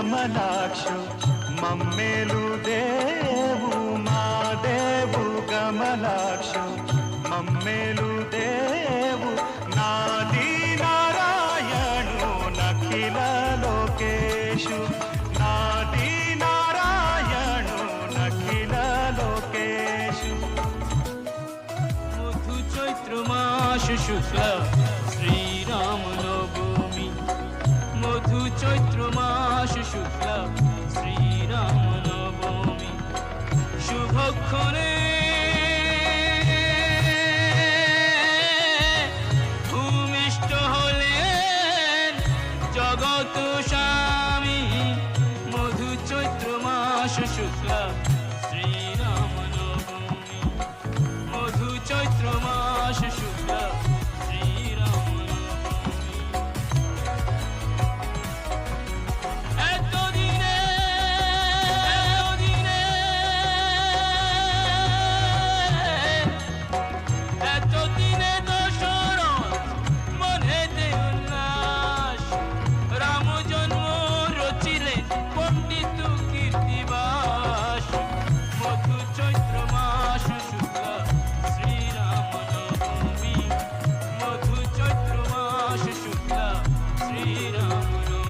కమలాక్షు మమ్మేలు దేవు మా దేవు కమలాక్షు మమ్మేలు దేవు నాది నారాయణు నఖిల లోకేషు నాది నారాయణు నఖిల లోకేషు মধু চৈত্র মাস শুক্ল শ্রীরাম নবমী মধু চৈত্র মাস শুক্ল শ্রীরাম নবমী শুভক্ষণে